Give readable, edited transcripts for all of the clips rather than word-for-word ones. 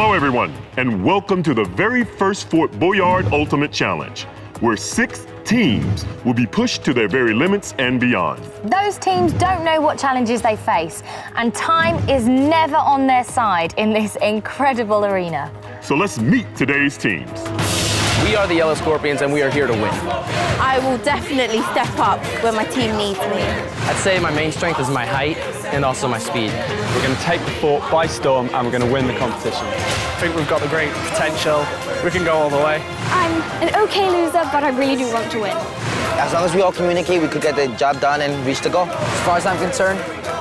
Hello, everyone, and welcome to the very first Fort Boyard Ultimate Challenge, where 6 teams will be pushed to their very limits and beyond. Those teams don't know what challenges they face, and time is never on their side in this incredible arena. So let's meet today's teams. We are the Yellow Scorpions, and we are here to win. I will definitely step up when my team needs me. I'd say my main strength is my height and also my speed. We're going to take the fort by storm and we're going to win the competition. I think we've got the great potential. We can go all the way. I'm an okay loser, but I really do want to win. As long as we all communicate, we could get the job done and reach the goal. As far as I'm concerned,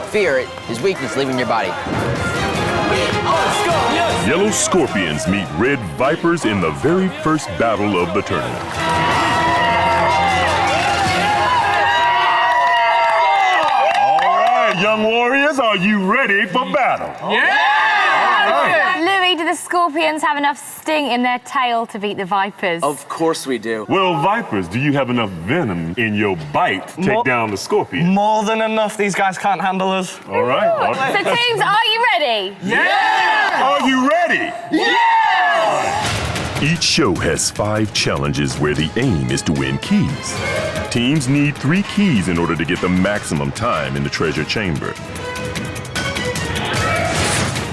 fear is weakness leaving your body. Yellow Scorpions meet Red Vipers in the very first battle of the tournament. All right, young warriors, are you ready for battle? Yeah! Louis, do the Scorpions have enough sting in their tail to beat the Vipers? Of course we do. Well, Vipers, do you have enough venom in your bite to take down the Scorpion? More than enough. These guys can't handle us. All right. All right. So teams, are you ready? Yeah! Are you ready? Yeah! Each show has 5 challenges where the aim is to win keys. Teams need 3 keys in order to get the maximum time in the treasure chamber.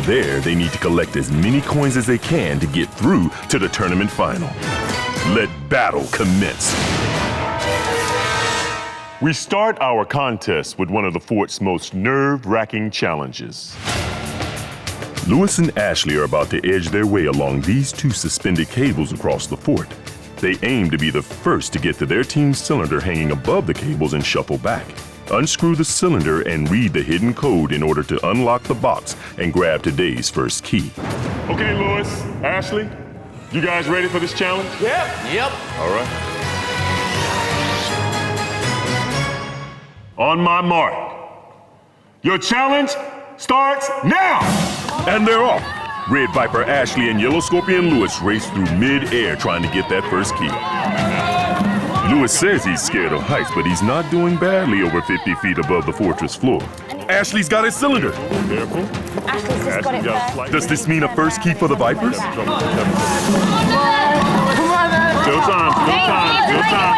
There, they need to collect as many coins as they can to get through to the tournament final. Let battle commence. We start our contest with one of the fort's most nerve-wracking challenges. Lewis and Ashley are about to edge their way along these 2 suspended cables across the fort. They aim to be the first to get to their team's cylinder hanging above the cables and shuffle back. Unscrew the cylinder and read the hidden code in order to unlock the box and grab today's first key. Okay, Lewis, Ashley, you guys ready for this challenge? Yep. All right. On my mark. Your challenge starts now! And they're off. Red Viper Ashley and Yellow Scorpion Lewis race through mid-air trying to get that first key. Lewis says he's scared of heights, but he's not doing badly over 50 feet above the fortress floor. Ashley's got his cylinder. Careful. Ashley's just got it first. Does this mean a first key for the Vipers? Still time, still time.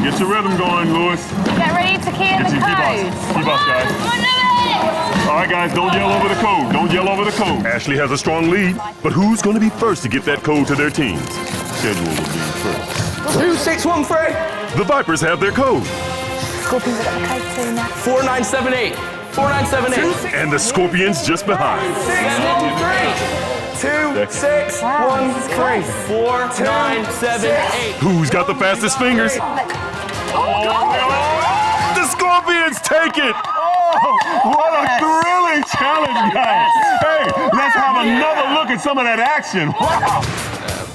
Get your rhythm going, Lewis. Get ready to key in the code. Key box, guys. All right, guys, don't yell over the code. Don't yell over the code. Ashley has a strong lead, but who's going to be first to get that code to their teams? Schedule will be first. 2613. The Vipers have their code. Scorpions have got the code too now. 4978. 4978. And the Scorpions just behind. 2613. 4978. Who's got the fastest fingers? The Scorpions take it! Oh, what a thrilling challenge, guys! Hey, let's have another look at some of that action. Wow!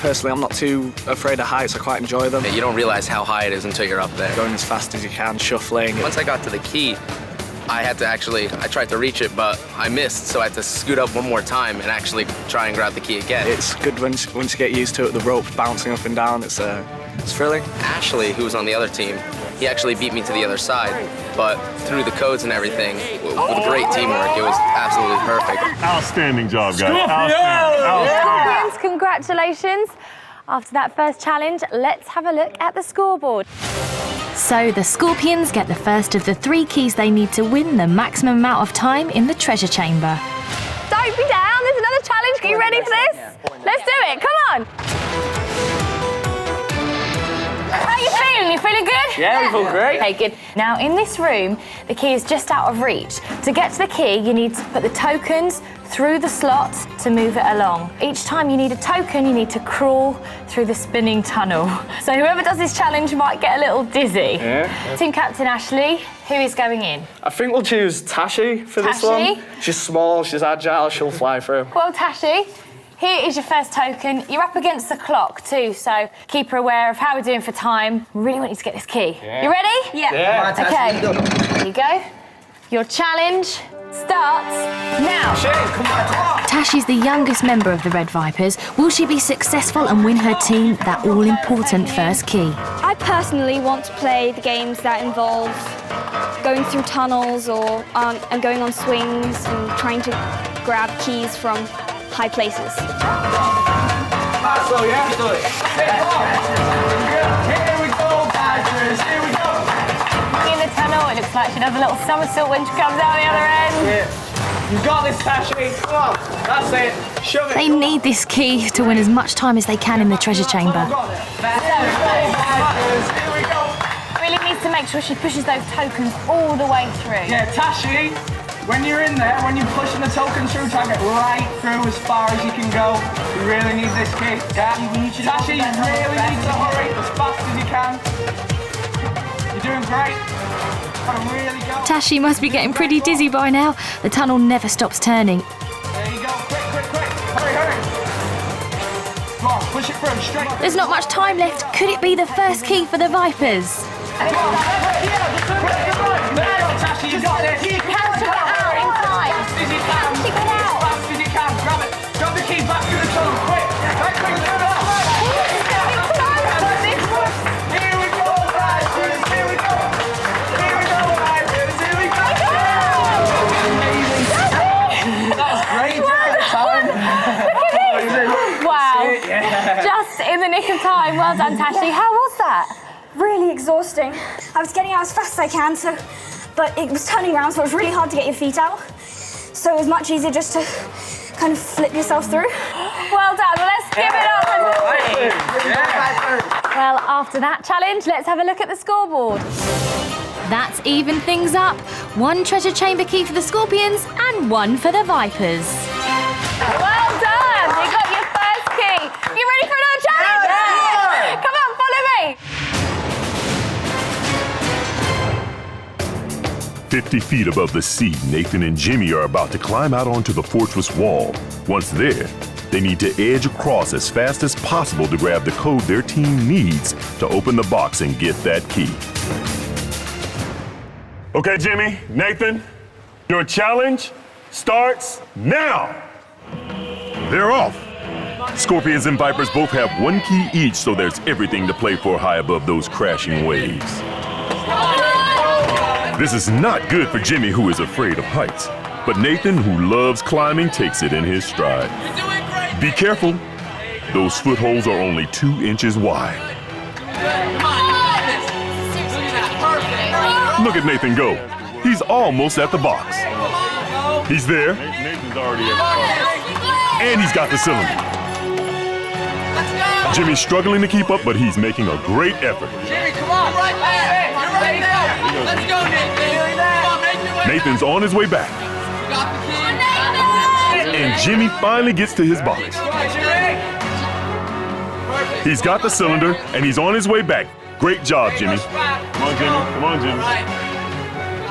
Personally, I'm not too afraid of heights. I quite enjoy them. You don't realize how high it is until you're up there. Going as fast as you can, shuffling. Once I got to the key, I tried to reach it, but I missed, so I had to scoot up one more time and actually try and grab the key again. It's good once you get used to it, the rope bouncing up and down. It's thrilling. Ashley, who was on the other team, he actually beat me to the other side, but through the codes and everything, with great teamwork, it was absolutely perfect. Outstanding job, guys. Outstanding. Scorpions, congratulations. After that first challenge, let's have a look at the scoreboard. So the Scorpions get the first of the 3 keys they need to win the maximum amount of time in the treasure chamber. Don't be down, there's another challenge. Are you ready for this? Let's do it, come on. How are you feeling? You feeling good? Yeah, we feel great. Okay, good. Now, in this room, the key is just out of reach. To get to the key, you need to put the tokens through the slots to move it along. Each time you need a token, you need to crawl through the spinning tunnel. So whoever does this challenge might get a little dizzy. Yeah. Team Captain Ashley, who is going in? I think we'll choose Tashi for this one. She's small, she's agile, she'll fly through. Well, Tashi, here is your first token. You're up against the clock too, so keep her aware of how we're doing for time. Really want you to get this key. Yeah. You ready? Yeah. Okay, here you go. Your challenge starts now. Tashi's the youngest member of the Red Vipers. Will she be successful and win her team that all-important first key? I personally want to play the games that involve going through tunnels and going on swings and trying to grab keys from high places. So yeah, do it. Here we go, Vipers. Here we go. In the tunnel, it looks like she does a little somersault when she comes out the other end. Yeah. You got this, Tashi. Come on. That's it. Shove it. They need this key to win as much time as they can in the treasure chamber. Here we go. Really needs to make sure she pushes those tokens all the way through. Yeah, Tashi, when you're in there, when you're pushing the tokens through, try to get right through as far as you can go. You really need this key. Yeah. Tashi, you really need to hurry as fast as you can. You're doing great. Gotta really go. Tashi must be getting pretty dizzy by now. The tunnel never stops turning. There you go. Quick, quick, quick. Hurry, hurry. Come on, push it through, straight. There's not much time left. Could it be the first key for the Vipers? Come on. Tashi, you got this. How to get out in time? As fast as you can. How to get out? As fast as you can. Grab it. Grab the key back through the tunnel. Quick. Quick, quick, quick. Here we go, Vipers. Here we go. Here we go, Vipers. Here we go. That was great. Wow. Just in the nick of time. Well done, Tashi. How was that? Really exhausting. I was getting out as fast as I can, but it was turning around, so it was really hard to get your feet out. So it was much easier just to kind of flip yourself through. Well done. Let's give it up. Well, after that challenge, let's have a look at the scoreboard. That's even things up. One treasure chamber key for the Scorpions and one for the Vipers. Well done. You got your first key. You ready for another challenge? Yeah. Come on, follow me. 50 feet above the sea, Nathan and Jimmy are about to climb out onto the fortress wall. Once there, they need to edge across as fast as possible to grab the code their team needs to open the box and get that key. Okay, Jimmy, Nathan, your challenge starts now. They're off. Scorpions and Vipers both have one key each, so there's everything to play for high above those crashing waves. This is not good for Jimmy, who is afraid of heights. But Nathan, who loves climbing, takes it in his stride. Be careful. Those footholds are only 2 inches wide. Look at Nathan go. He's almost at the box. He's there. Nathan's already at the box. And he's got the cylinder. Jimmy's struggling to keep up, but he's making a great effort. Jimmy, come on. Right there. You're right there. Let's go, Nathan. Come on, make your way. Nathan's on his way back. Got the key. And Jimmy finally gets to his box. He's got the cylinder, and he's on his way back. Great job, Jimmy. Come on, Jimmy. Come on, Jimmy.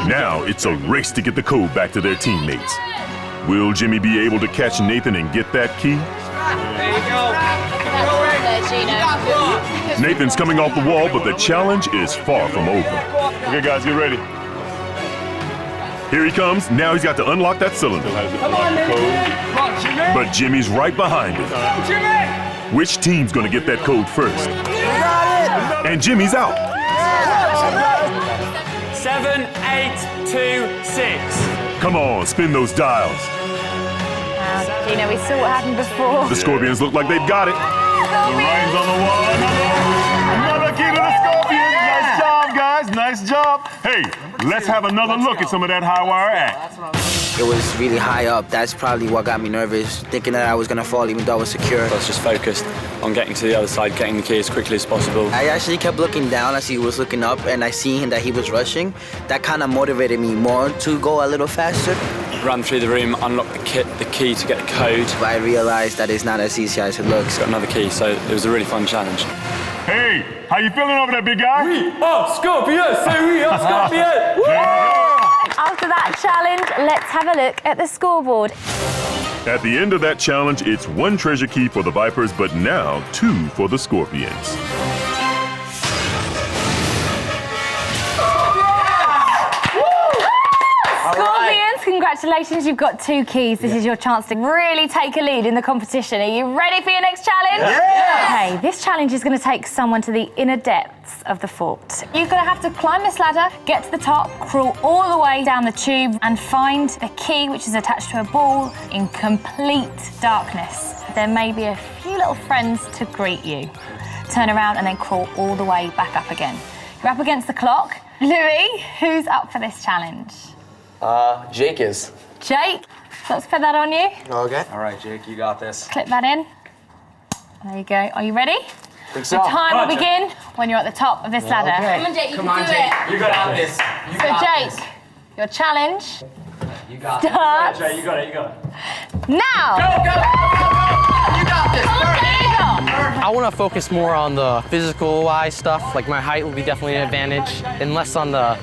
Now it's a race to get the code back to their teammates. Will Jimmy be able to catch Nathan and get that key? There you go. Geno. Nathan's coming off the wall, but the challenge is far from over. Okay, guys, get ready. Here he comes. Now he's got to unlock that cylinder. Come on, Nathan. Come on, Jimmy. But Jimmy's right behind him. Jimmy. Which team's gonna get that code first? And Jimmy's out. 7, 8, 2, 6. Come on, spin those dials. Geno, we saw what happened before. The Scorpions look like they've got it. The writing's on the wall. Another key to the Scorpions. Nice job, guys. Nice job. Hey, let's have another look at some of that high wire act. It was really high up. That's probably what got me nervous, thinking that I was gonna fall even though I was secure. I was just focused on getting to the other side, getting the key as quickly as possible. I actually kept looking down as he was looking up, and I seen that he was rushing. That kind of motivated me more to go a little faster. Run through the room, unlock the key to get the code. But I realized that it's not as easy as it looks. Got another key, so it was a really fun challenge. Hey, how you feeling over there, big guy? We are Scorpions, so we are Scorpions. After that challenge, let's have a look at the scoreboard. At the end of that challenge, it's 1 treasure key for the Vipers, but now 2 for the Scorpions. Scorpions, congratulations, you've got 2 keys. This is your chance to really take a lead in the competition. Are you ready for your next challenge? Yeah! Okay, this challenge is going to take someone to the inner depths of the fort. You're going to have to climb this ladder, get to the top, crawl all the way down the tube and find the key, which is attached to a ball, in complete darkness. There may be a few little friends to greet you. Turn around and then crawl all the way back up again. You're up against the clock. Louis, who's up for this challenge? Jake is. Jake, so let's put that on you. Okay. All right, Jake, you got this. Clip that in. There you go. Are you ready? Think so. The time will begin when you're at the top of this ladder. Come on, Jake, you Come can on, do Jake. it. You got this. You So got Jake, this. your challenge You got starts Jay, you got it, you got it. now. Go! You got this. I want to focus more on the physical-wise stuff. Like my height will be definitely an advantage, and less on the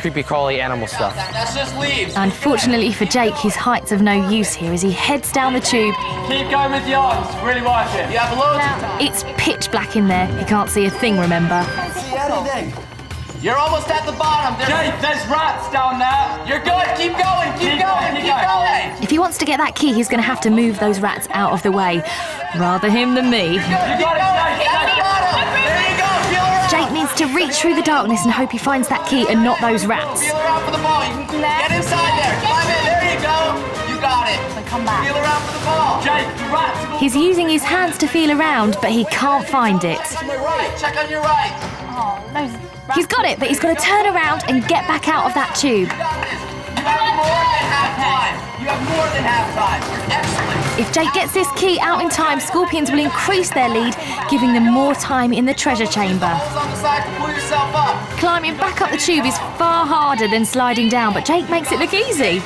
creepy crawly animal stuff. That's just leaves. Unfortunately for Jake, his height's of no use here as he heads down the tube. Keep going with the arms. Really work it. You have loads of time. It's pitch black in there. He can't see a thing, remember? See anything? You're almost at the bottom. Jake, there's rats down there. You're good. Keep going. Keep going. Keep going. If he wants to get that key, he's going to have to move those rats out of the way. Rather him than me. You got it, Jake. At the bottom. There you go. Feel around. Jake needs to reach through the darkness and hope he finds that key and not those rats. Feel around for the ball. You can get inside there. Climb in. There you go. You got it. Come back. Feel around for the ball. Jake, the rats. He's using his hands to feel around, but he can't find it. Check on your right. Check on your right. He's got it, but he's got to turn around and get back out of that tube. You have more than half time. You have more than half time. You're excellent. If Jake gets this key out in time, Scorpions will increase their lead, giving them more time in the treasure chamber. Balls on the side to pull yourself up. Climbing back up the tube is far harder than sliding down, but Jake makes it look easy.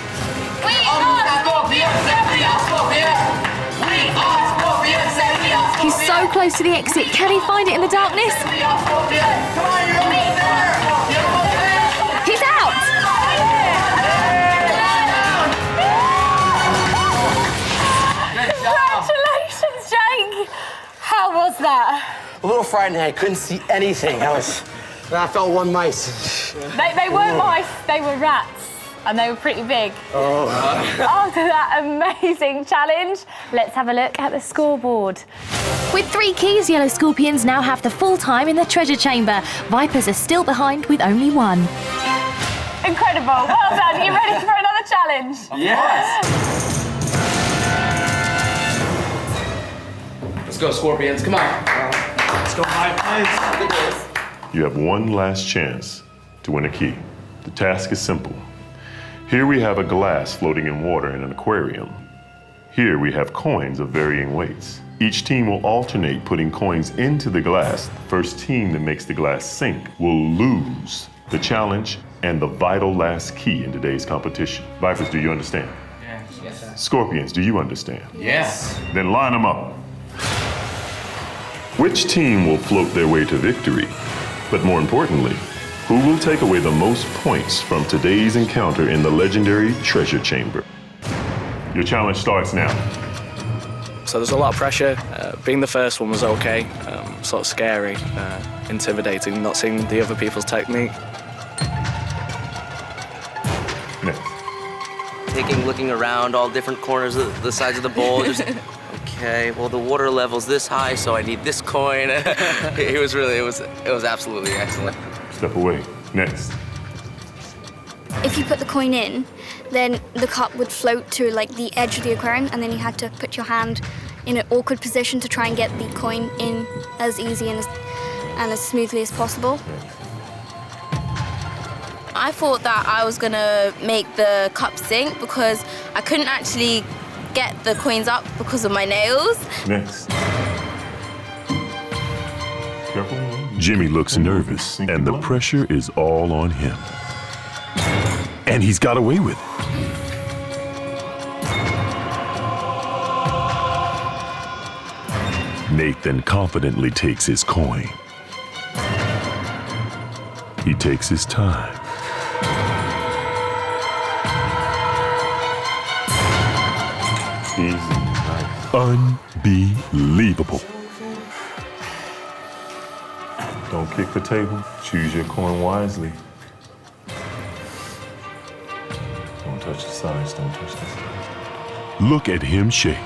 He's so close to the exit. Can he find it in the darkness? He's out! Congratulations, Jake! How was that? A little frightened. I couldn't see anything. I felt one mice. They weren't mice, they were rats. And they were pretty big. Oh. After that amazing challenge, let's have a look at the scoreboard. With 3 keys, Yellow Scorpions now have the full time in the treasure chamber. Vipers are still behind with only 1. Incredible. Well done. You ready for another challenge? Yes. Let's go, Scorpions. Come on. Let's go, Vipers. You have one last chance to win a key. The task is simple. Here we have a glass floating in water in an aquarium. Here we have coins of varying weights. Each team will alternate putting coins into the glass. The first team that makes the glass sink will lose the challenge and the vital last key in today's competition. Vipers, do you understand? Yes. Scorpions, do you understand? Yes. Then line them up. Which team will float their way to victory? But more importantly, who will take away the most points from today's encounter in the legendary treasure chamber? Your challenge starts now. So there's a lot of pressure. Being the first one was okay, sort of scary, intimidating, not seeing the other people's technique. Next. Looking around all different corners of the sides of the bowl. Just, okay, well the water level's this high, so I need this coin. It was absolutely excellent. Step away. Next. If you put the coin in, then the cup would float to like the edge of the aquarium, and then you had to put your hand in an awkward position to try and get the coin in as easy and as smoothly as possible. I thought that I was gonna make the cup sink because I couldn't actually get the coins up because of my nails. Next. Careful. Jimmy looks nervous, and the pressure is all on him. And he's got away with it. Nathan confidently takes his coin. He takes his time. Easy. Nice. Unbelievable. Don't kick the table. Choose your coin wisely. Don't touch the sides, don't touch the sides. Look at him shake.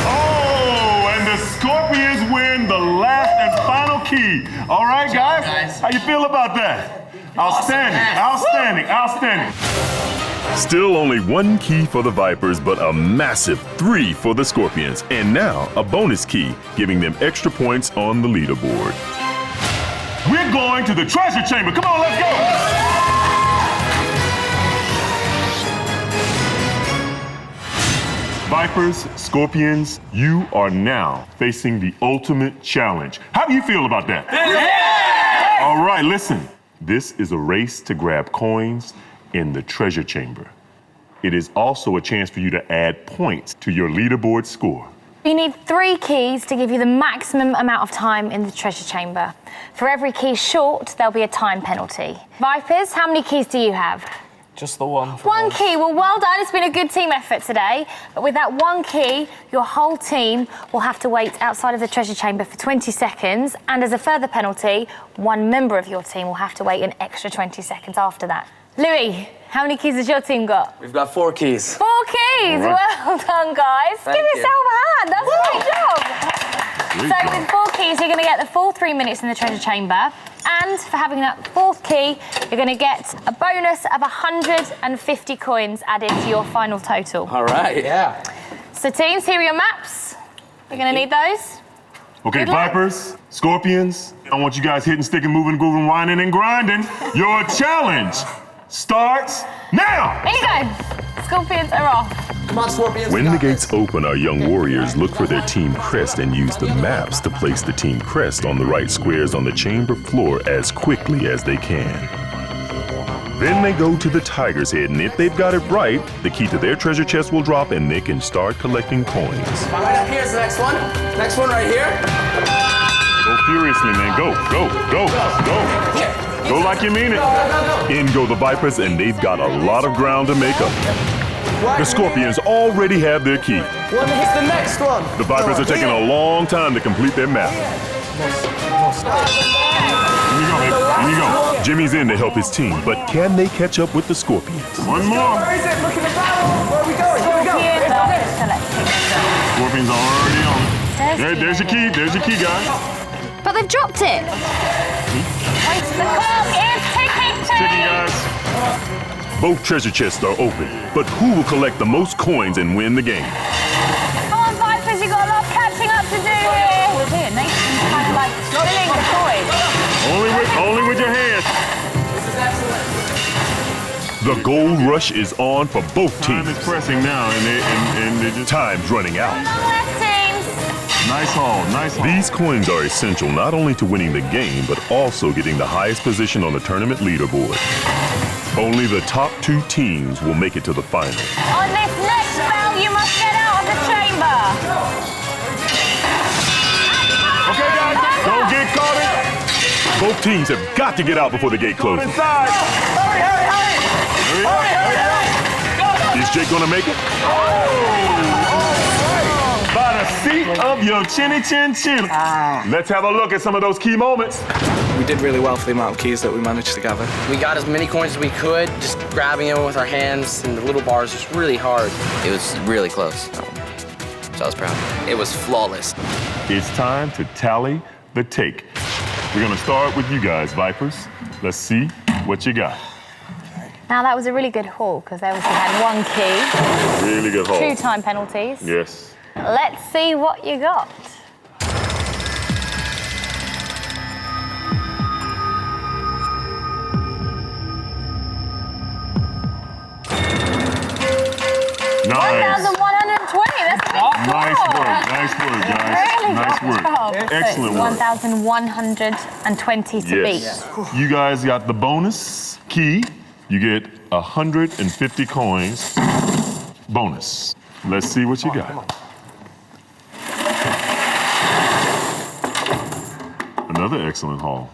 Oh, and the Scorpions win the last and final key. All right, guys? How you feel about that? Outstanding, outstanding, outstanding. Still only one key for the Vipers, but a massive 3 for the Scorpions. And now a bonus key, giving them extra points on the leaderboard. We're going to the treasure chamber. Come on, let's go. Vipers, Scorpions, you are now facing the ultimate challenge. How do you feel about that? Yeah! All right, listen. This is a race to grab coins in the treasure chamber. It is also a chance for you to add points to your leaderboard score. You need 3 keys to give you the maximum amount of time in the treasure chamber. For every key short, there'll be a time penalty. Vipers, how many keys do you have? Just the one. One key. Well, well done. It's been a good team effort today. But with that one key, your whole team will have to wait outside of the treasure chamber for 20 seconds. And as a further penalty, one member of your team will have to wait an extra 20 seconds after that. Louis, how many keys has your team got? We've got 4 keys. 4 keys. Right. Well done, guys. Thank Give yourself a hand. That's a great job. Great So job. with 4 keys, you're going to get the full 3 minutes in the treasure chamber. And for having that 4th key, you're going to get a bonus of 150 coins added to your final total. All right. Yeah. So teams, here are your maps. You're going to need those. Okay, Good luck. Vipers, Scorpions, I want you guys hitting, sticking, moving, grooving, whining, and grinding. Your challenge starts now. Here you go. Scorpions are off. Come on, Scorpions. When the gates open, our young warriors look for their team crest and use the maps to place the team crest on the right squares on the chamber floor as quickly as they can. Then they go to the tiger's head, and if they've got it right, the key to their treasure chest will drop and they can start collecting coins. Right up here's the next one. Next one right here. Go furiously, man. Go, go, go, go. Go like you mean it. In go the Vipers, and they've got a lot of ground to make up. The Scorpions already have their key. When hits the next one. The Vipers are taking a long time to complete their map. Here you go, baby. Here you go. Jimmy's in to help his team, but can they catch up with the Scorpions? One more. Where is it? Look at the barrel. Where are we going? Here we go. Scorpions are already on. There's your key. There's your key, guys. But they've dropped it. Wait, the clock is ticking, Ticking, guys. Both treasure chests are open, but who will collect the most coins and win the game? Come on, Vipers, you've got a lot of catching up to do here. Here, Nathan's kind of like filling the coin. Only with your hands. The gold rush is on for both Time teams. is pressing now, and they just... Time's running out. Left teams. Nice haul, nice haul. These coins are essential not only to winning the game, but also getting the highest position on the tournament leaderboard. Only the top 2 teams will make it to the final. On this next spell, you must get out of the chamber. Okay, guys, don't get caught in. Both teams have got to get out before the gate closes. Inside. Hurry. Is Jake gonna make it? By the seat of your chinny chin chin. Let's have a look at some of those key moments. We did really well for the amount of keys that we managed to gather. We got as many coins as we could, just grabbing them with our hands, and the little bars was really hard. It was really close. So I was proud. It was flawless. It's time to tally the take. We're gonna start with you guys, Vipers. Let's see what you got. Now, that was a really good haul because they obviously had 1 key, Really good haul. 2 time penalties. Yes. Let's see what you got. Nice. 1,120. That's a big Nice score. work, guys. Really Nice good work. job. Excellent work. 1,120 to beat. Yes. You guys got the bonus key. You get 150 coins bonus. Let's see what you got. Another excellent haul.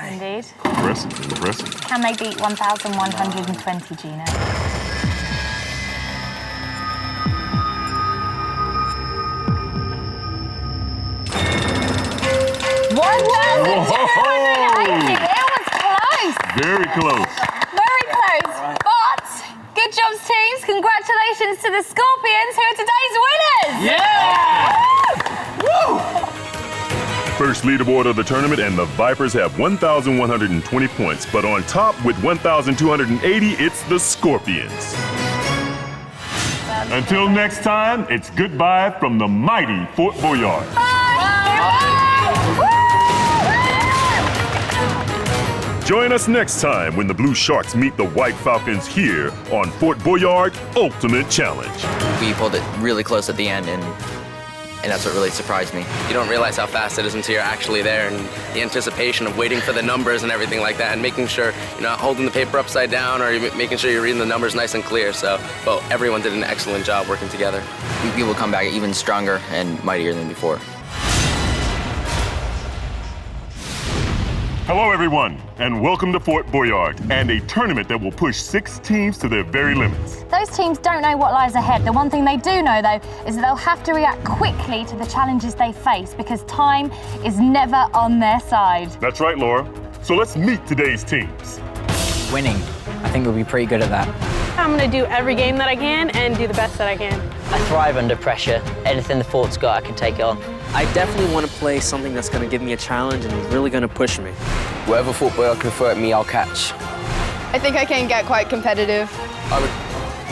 Indeed. Impressive. Can they beat 1,120, Geno? It was close. Very close. Very close. But good Congratulations to the Scorpions, who are today's winners! Yeah! Woo! First leaderboard of the tournament, and the Vipers have 1,120 points. But on top with 1,280, it's the Scorpions. Until next time, it's goodbye from the mighty Fort Boyard. Join us next time when the Blue Sharks meet the White Falcons here on Fort Boyard Ultimate Challenge. We pulled it really close at the end, and that's what really surprised me. You don't realize how fast it is until you're actually there, and the anticipation of waiting for the numbers and everything like that, and making sure you're not holding the paper upside down, or you're making sure you're reading the numbers nice and clear. So, well, everyone did an excellent job working together. We will come back even stronger and mightier than before. Hello, everyone, and welcome to Fort Boyard, and a tournament that will push 6 teams to their very limits. Those teams don't know what lies ahead. The one thing they do know, though, is that they'll have to react quickly to the challenges they face because time is never on their side. That's right, Laura. So let's meet today's teams. Winning. I think we'll be pretty good at that. I'm going to do every game that I can and do the best that I can. I thrive under pressure. Anything the fort's got, I can take it on. I definitely want to play something that's going to give me a challenge and really going to push me. Whatever Fort Boyard can throw at me, I'll catch. I think I can get quite competitive. I'm a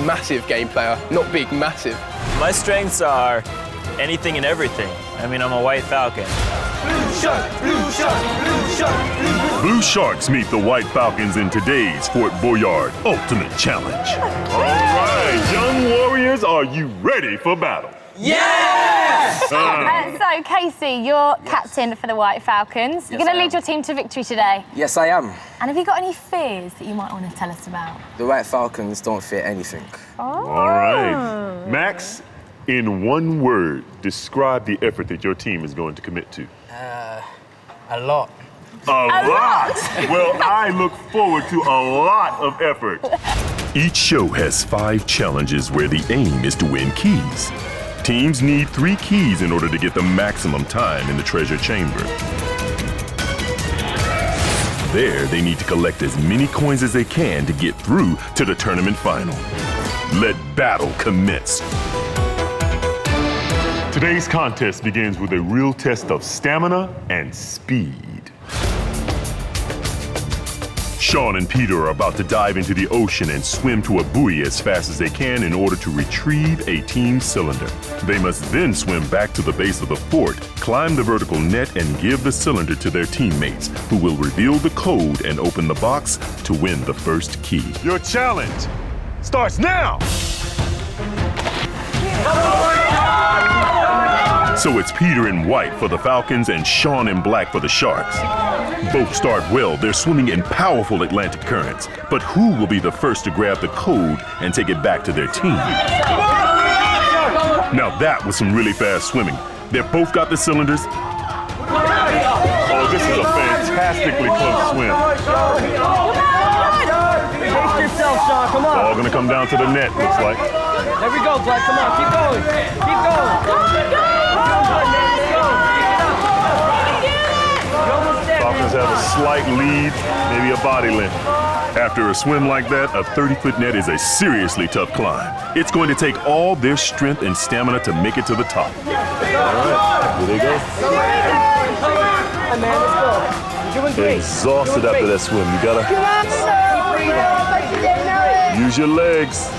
massive game player, not big, massive. My strengths are anything and everything. I mean, I'm a White Falcon. Blue Sharks, Blue Sharks, Blue Sharks, Blue Sharks. Blue Sharks meet the White Falcons in today's Fort Boyard Ultimate Challenge. All right, young warriors, are you ready for battle? Yes! So, Casey, you're captain for the White Falcons. You're going to lead your team to victory today. Yes, I am. And have you got any fears that you might want to tell us about? The White Falcons don't fear anything. All right. Max, in one word, describe the effort that your team is going to commit to. A lot. A lot? Well, I look forward to a lot of effort. Each show has 5 challenges where the aim is to win keys. Teams need 3 keys in order to get the maximum time in the treasure chamber. There, they need to collect as many coins as they can to get through to the tournament final. Let battle commence. Today's contest begins with a real test of stamina and speed. Sean and Peter are about to dive into the ocean and swim to a buoy as fast as they can in order to retrieve a team cylinder. They must then swim back to the base of the fort, climb the vertical net, and give the cylinder to their teammates, who will reveal the code and open the box to win the first key. Your challenge starts now! So it's Peter in white for the Falcons and Sean in black for the Sharks. Both start well. They're swimming in powerful Atlantic currents. But who will be the first to grab the code and take it back to their team? Now that was some really fast swimming. They've both got the cylinders. Oh, this is a fantastically close swim. Pace yourself, Sean, come on. It's all gonna come down to the net, looks like. There we go, Glad, come on, keep going. Keep going. Falcons have a slight lead, maybe a body length. After a swim like that, a 30-foot net is a seriously tough climb. It's going to take all their strength and stamina to make it to the top. All right, here they go. They're exhausted after that swim. You gotta use your legs.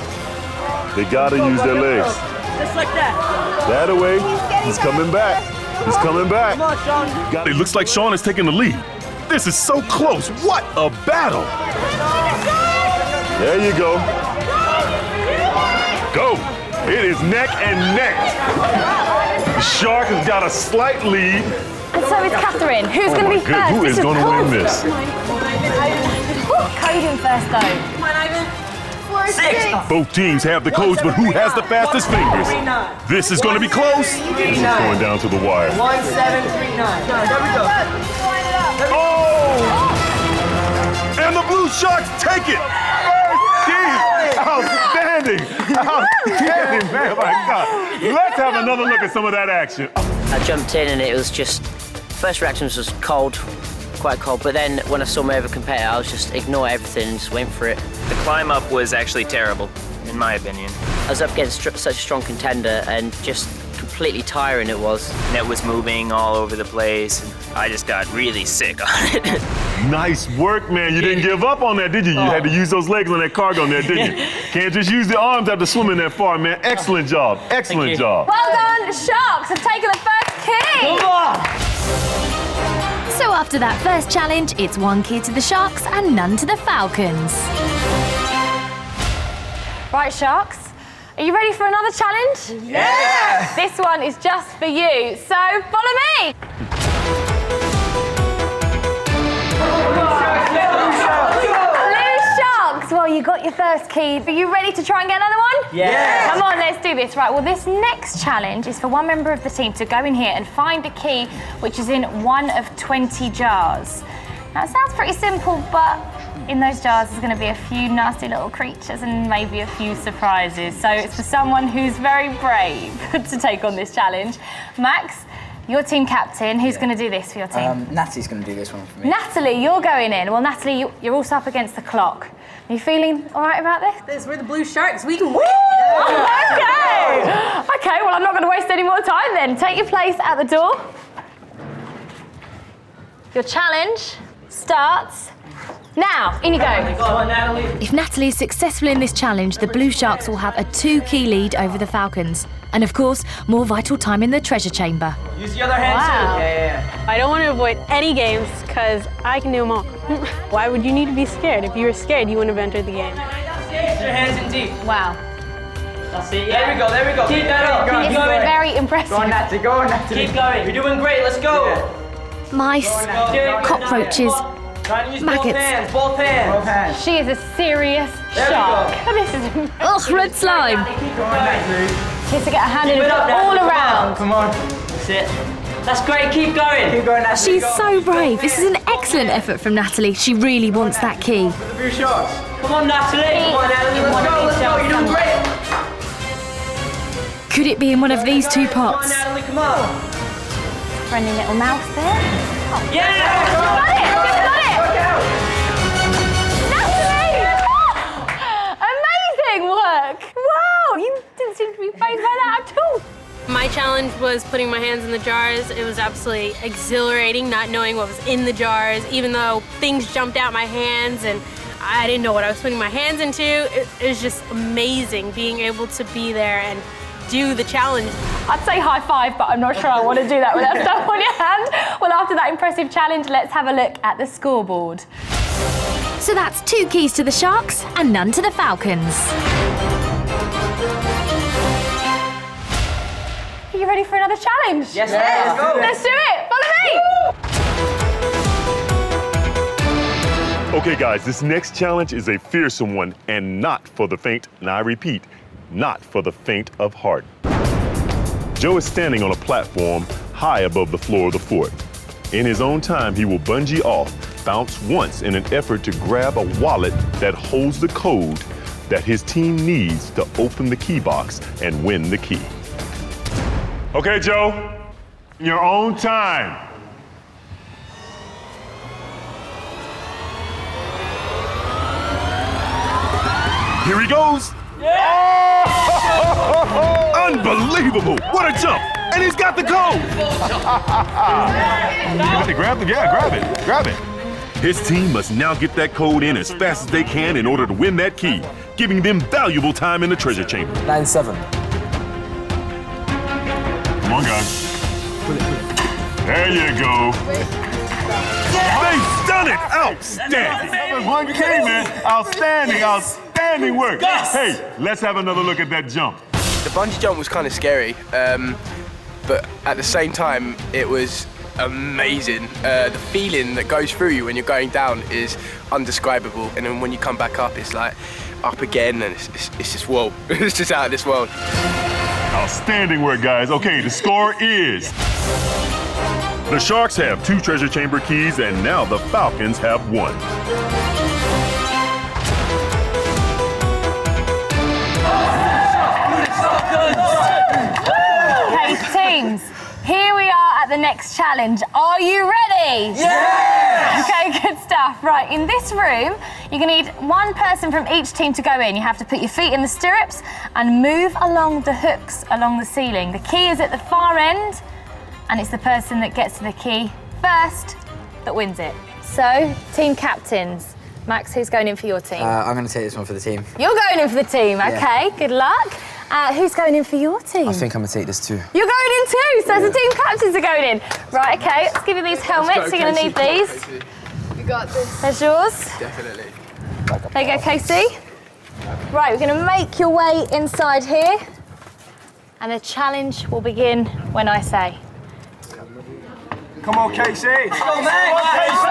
They gotta use their legs. Just like that. That away. He's coming back. He's coming back. Come on, Sean. It looks like Sean is taking the lead. This is so close. What a battle. There you go. Go. It is neck and neck. The Shark has got a slight lead. And so is Catherine. Who's going to be first? Who is going to win this? Code in first, though. Come on, Ivan. 6. Both teams have the codes, but who has the fastest fingers? This is going to be close. This is going down to the wire. 1739. There we go. Oh! And the Blue Sharks take it. Outstanding! Outstanding, man, my God. Let's have another look at some of that action. I jumped in and it was just, first reactions was cold, quite cold, but then when I saw my other competitor, I was just ignore everything and just went for it. The climb up was actually terrible. in my opinion. I was up against such a strong contender and just completely tiring it was. Net was moving all over the place, and I just got really sick on it. Nice work, man. You didn't give up on that, did you? You had to use those legs on that cargo on there, didn't you? Can't just use the arms after swimming that far, man. Excellent job. Excellent job. Well done, the Sharks have taken the first key. Come on! So after that first challenge, it's 1 key to the Sharks and none to the Falcons. Right, Sharks, are you ready for another challenge? Yeah! This one is just for you, so follow me. Blue Sharks, well, you got your first key. Are you ready to try and get another one? Yeah! Come on, let's do this. Right, well, this next challenge is for one member of the team to go in here and find a key which is in one of 20 jars. Now, it sounds pretty simple, but in those jars there's going to be a few nasty little creatures and maybe a few surprises. So it's for someone who's very brave to take on this challenge. Max, your team captain, who's going to do this for your team? Natalie's going to do this one for me. Natalie, you're going in. Well, Natalie, you're also up against the clock. Are you feeling all right about this? We're the Blue Sharks. We can win. Okay. Okay, well, I'm not going to waste any more time then. Take your place at the door. Your challenge starts now. In you go. If Natalie is successful in this challenge, the Blue Sharks will have a 2-key lead over the Falcons. And of course, more vital time in the treasure chamber. Use the other hand too. Yeah. I don't want to avoid any games because I can do them all. Why would you need to be scared? If you were scared, you wouldn't have entered the game. Use your hands in deep. Wow. That's it. Yeah. There we go. Keep that up. It's very impressive. Go on, Natalie. Go on, Natalie. Keep going. You're doing great. Let's go. Mice, cockroaches, maggots. Both hands. She is a serious shark. This is ugh, red slime. She has to get her hand in all around. Come on. That's it. That's great. Keep going. Keep going, Natalie. She's so brave. This is an excellent effort from Natalie. She really wants that key. The Blue Sharks. Come on, Natalie. Come on, Natalie. Let's go. You're doing great. Could it be in one of these 2 pots? Come on, Natalie. Come on. Friendly little mouse there. Oh. Yeah! She's got it! Natalie! Amazing work! Wow! You didn't seem to be fazed by that at all. My challenge was putting my hands in the jars. It was absolutely exhilarating not knowing what was in the jars, even though things jumped out my hands and I didn't know what I was putting my hands into. It was just amazing being able to be there and do the challenge. I'd say high five, but I'm not sure I want to do that with that stuff on your hand. Well, after that impressive challenge, let's have a look at the scoreboard. So that's 2 keys to the Sharks and none to the Falcons. Are you ready for another challenge? Yes, let's go. Let's do it. Follow me. Okay, guys, this next challenge is a fearsome one and not for the faint, and I repeat, not for the faint of heart. Joe is standing on a platform high above the floor of the fort. In his own time, he will bungee off, bounce once in an effort to grab a wallet that holds the code that his team needs to open the key box and win the key. Okay, Joe, in your own time. Here he goes. Yeah! Oh! Unbelievable! What a jump! And he's got the code! Grab it. His team must now get that code in as fast as they can in order to win that key, giving them valuable time in the treasure chamber. 9-7. Come on, guys. There you go. They've done it! Outstanding! That was 1K, man. Outstanding work. Yes. Hey, let's have another look at that jump. The bungee jump was kind of scary, but at the same time, it was amazing. The feeling that goes through you when you're going down is undescribable, and then when you come back up, it's like up again, and it's just whoa. It's just out of this world. Outstanding work, guys. Okay, the score is... The Sharks have 2 treasure chamber keys, and now the Falcons have 1. Okay, teams, here we are at at the next challenge. Are you ready? Yes! Okay, good stuff. Right, in this room, you're gonna need one person from each team to go in. You have to put your feet in the stirrups and move along the hooks along the ceiling. The key is at the far end, and it's the person that gets to the key first that wins it. So, team captains. Max, who's going in for your team? I'm going to take this one for the team. You're going in for the team, okay, good luck. Who's going in for your team? I think I'm going to take this too. You're going in too, so the team captains are going in. Right, okay, let's give you these helmets. You're going to need these. You got this. There's yours. Definitely. There you go, Casey. Right, we're going to make your way inside here, and the challenge will begin when I say. Come on, Casey. Let's go, Max.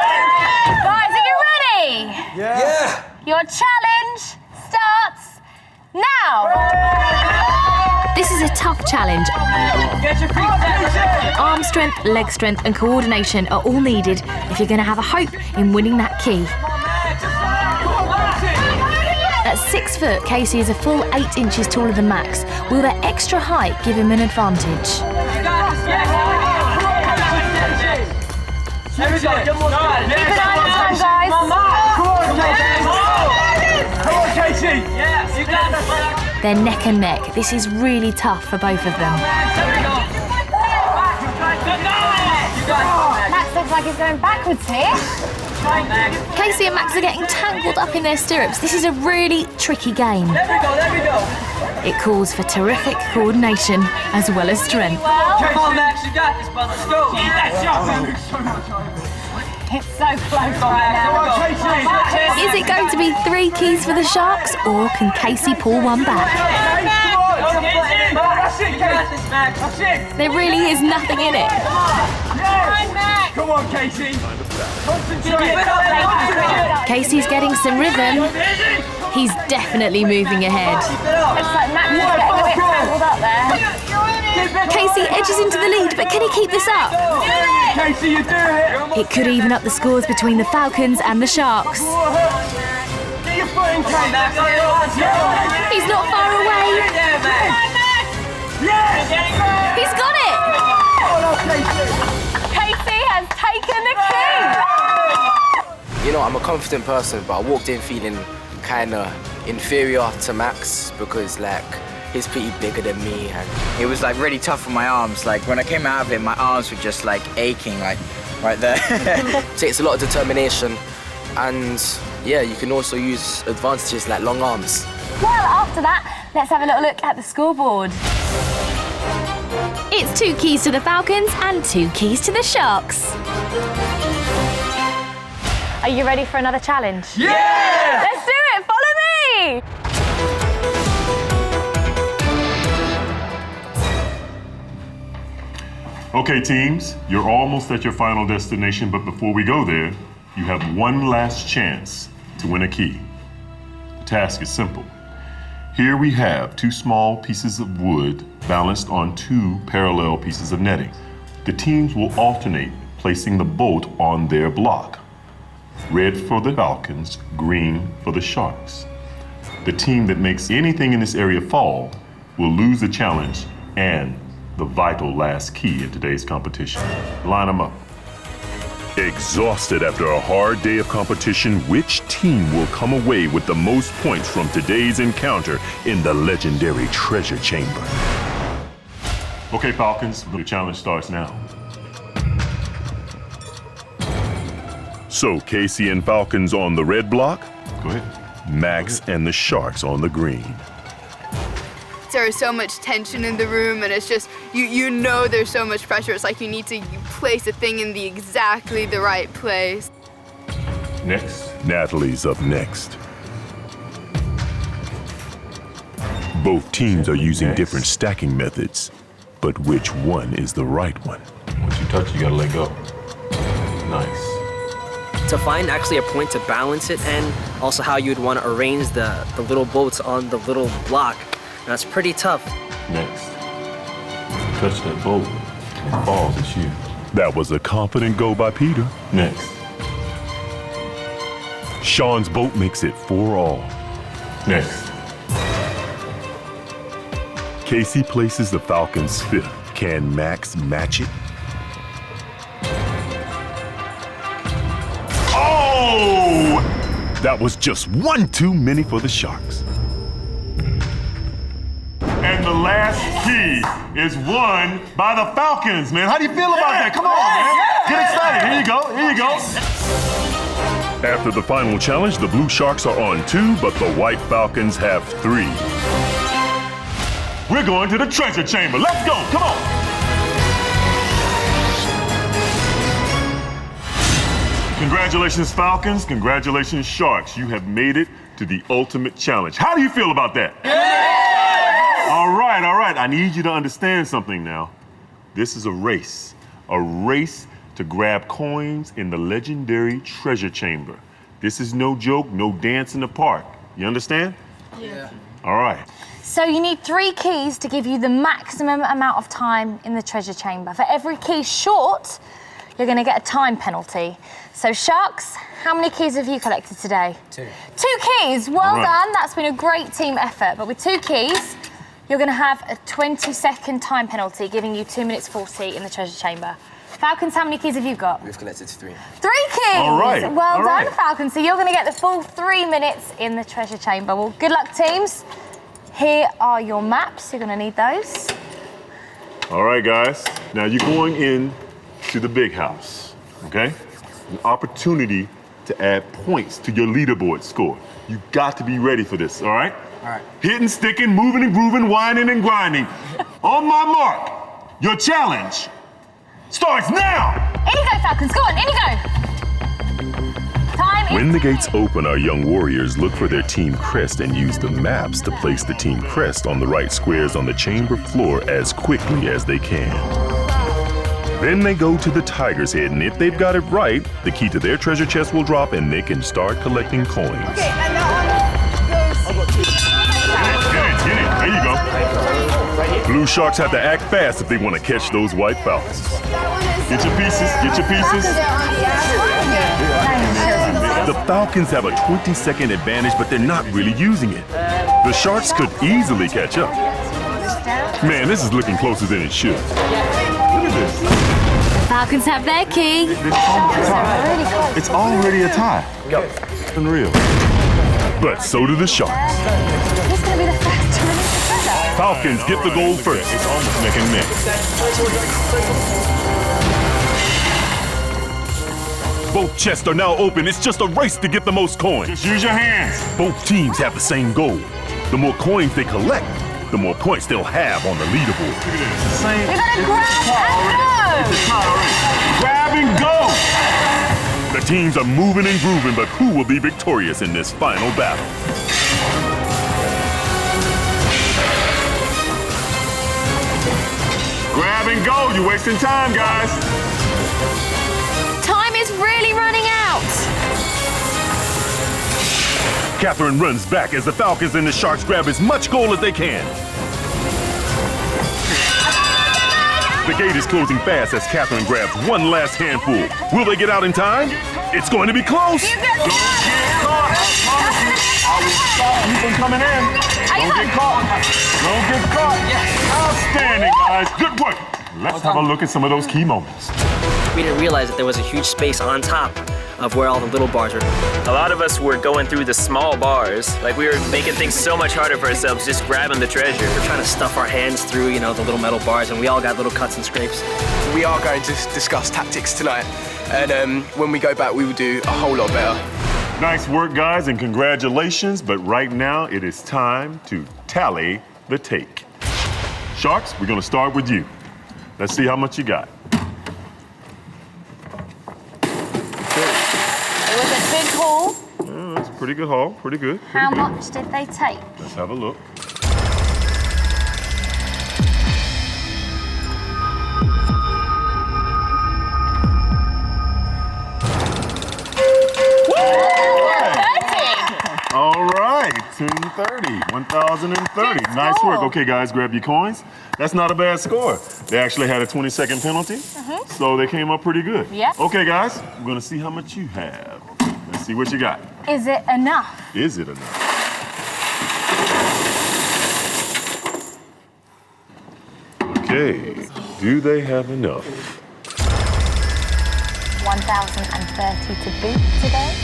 Guys, are you ready? Yeah. Your challenge starts now. This is a tough challenge. Get your feet down. Arm strength, leg strength and coordination are all needed if you're going to have a hope in winning that key. At 6 foot, Casey is a full 8 inches taller than Max. Will that extra height give him an advantage? Keep an eye on the time, guys. Come on, Casey. Yes, you got this. They're neck and neck. This is really tough for both of them. Max looks like he's going backwards here. Casey and Max are getting tangled up in their stirrups. This is a really tricky game. There we go. It calls for terrific coordination as well as strength. Come on, Max, you got this, bud. Let's go. It's so close right now. Is it going to be 3 keys for the Sharks, or can Casey pull one back? There really is nothing in it. Come on, Casey. Casey's getting some rhythm. He's definitely moving ahead. Looks like Max is getting a bit tangled up there. Casey edges into the lead, but can he keep this up? Casey, you do it. It could even up the scores between the Falcons and the Sharks. Get your foot in, Max. He's not far away. He's got it. Casey has taken the key. You know, I'm a confident person, but I walked in feeling kind of inferior to Max because, like, he's pretty bigger than me. And it was like really tough on my arms. Like when I came out of it, my arms were just like aching, like right there. It takes a lot of determination, and yeah, you can also use advantages like long arms. Well, after that, let's have a little look at the scoreboard. It's 2 keys to the Falcons and 2 keys to the Sharks. Are you ready for another challenge? Yeah! Let's do it, follow me! Okay, teams, you're almost at your final destination, but before we go there, you have one last chance to win a key. The task is simple. Here we have 2 small pieces of wood balanced on 2 parallel pieces of netting. The teams will alternate placing the bolt on their block. Red for the Falcons, green for the Sharks. The team that makes anything in this area fall will lose the challenge and the vital last key in today's competition. Line them up. Exhausted after a hard day of competition, which team will come away with the most points from today's encounter in the legendary treasure chamber? Okay, Falcons, the challenge starts now. So, Casey and Falcons on the red block? Go ahead. Max and the Sharks on the green. There is so much tension in the room, and it's just, you know there's so much pressure. It's like you need to place a thing in exactly the right place. Next. Natalie's up next. Both teams are using different stacking methods, but which one is the right one? Once you touch, you gotta let go. Nice. To find actually a point to balance it and also how you'd want to arrange the little bolts on the little block. And that's pretty tough. Next. Touch that bolt. It falls, it's you. That was a confident go by Peter. Next. Sean's boat makes it 4-all. Next. Casey places the Falcons 5th. Can Max match it? That was just one too many for the Sharks. And the last key is won by the Falcons, man. How do you feel about that? Come on, man. Get excited. Here you go. Here you go. After the final challenge, the Blue Sharks are on 2, but the White Falcons have 3. We're going to the treasure chamber. Let's go. Come on. Congratulations, Falcons. Congratulations, Sharks. You have made it to the ultimate challenge. How do you feel about that? Yeah! All right, all right. I need you to understand something now. This is a race to grab coins in the legendary treasure chamber. This is no joke, no dance in the park. You understand? Yeah. All right. So you need 3 keys to give you the maximum amount of time in the treasure chamber. For every key short, you're going to get a time penalty. So Sharks, how many keys have you collected today? 2. 2 keys, well done. That's been a great team effort. But with 2 keys, you're going to have a 20-second time penalty, giving you 2 minutes 40 in the treasure chamber. Falcons, how many keys have you got? We've collected 3. 3 keys! All right. Well done, Falcons. So you're going to get the full 3 minutes in the treasure chamber. Well, good luck, teams. Here are your maps. You're going to need those. All right, guys. Now you're going in to the big house, okay? An opportunity to add points to your leaderboard score. You got to be ready for this, all right? All right. Hitting, sticking, moving and grooving, whining and grinding. On my mark, your challenge starts now! In you go, Falcons. Go on, in you go. Time When the gates open, our young warriors look for their team crest and use the maps to place the team crest on the right squares on the chamber floor as quickly as they can. Then they go to the tiger's head, and if they've got it right, the key to their treasure chest will drop and they can start collecting coins. Okay, and that one goes. Get it. There you go. Blue Sharks have to act fast if they want to catch those White Falcons. Get your pieces, get your pieces. The Falcons have a 20-second advantage, but they're not really using it. The Sharks could easily catch up. Man, this is looking closer than it should. Look at this. Falcons have their key. It's already a tie. Unreal. But so do the Sharks. Who's going to be the first to release the treasure? Falcons get the gold first. It's almost neck and neck. Both chests are now open. It's just a race to get the most coins. Just use your hands. Both teams have the same goal. The more coins they collect, the more points they'll have on the leaderboard. We're going to grab and go! Grab and go! The teams are moving and grooving, but who will be victorious in this final battle? Grab and go. You're wasting time, guys. Time is really running out. Catherine runs back as the Falcons and the Sharks grab as much gold as they can. The gate is closing fast as Catherine grabs one last handful. Will they get out in time? It's going to be close. Don't get caught. I will stop you from coming in. Don't get caught. Don't get caught. Outstanding, guys. Good work. Let's have a look at some of those key moments. We didn't realize that there was a huge space on top of where all the little bars are. A lot of us were going through the small bars. Like, we were making things so much harder for ourselves, just grabbing the treasure. We're trying to stuff our hands through, the little metal bars, and we all got little cuts and scrapes. We are going to discuss tactics tonight, and when we go back, we will do a whole lot better. Nice work, guys, and congratulations. But right now, it is time to tally the take. Sharks, we're going to start with you. Let's see how much you got. It was a big haul. That's a pretty good haul. Pretty good. How much did they take? Let's have a look. All right, 1030, 1,030. Nice work. Okay, guys, grab your coins. That's not a bad score. They actually had a 20-second penalty, so they came up pretty good. Yeah. Okay, guys, we're gonna see how much you have. Let's see what you got. Is it enough? Is it enough? Okay, do they have enough? 1,030 to beat today.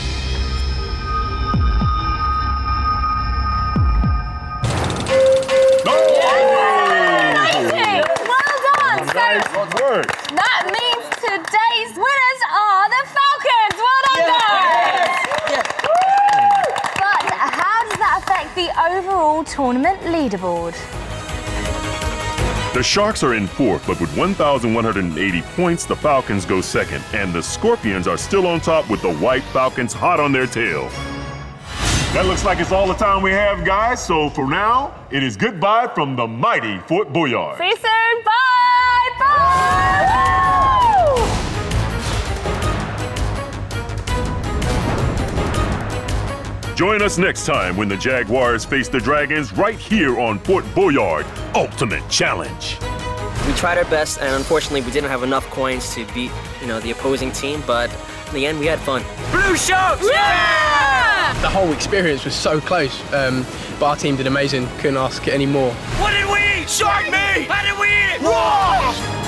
leaderboard. The Sharks are in fourth, but with 1,180 points, the Falcons go second, and the Scorpions are still on top with the White Falcons hot on their tail. That looks like it's all the time we have, guys, so for now, it is goodbye from the mighty Fort Boyard. See you soon. Bye. Bye. Woo! Join us next time when the Jaguars face the Dragons right here on Fort Boyard Ultimate Challenge. We tried our best, and unfortunately, we didn't have enough coins to beat, the opposing team. But in the end, we had fun. Blue Sharks! Yeah! The whole experience was so close, but our team did amazing. Couldn't ask any more. What did we eat? Shark meat! How did we eat it? Raw!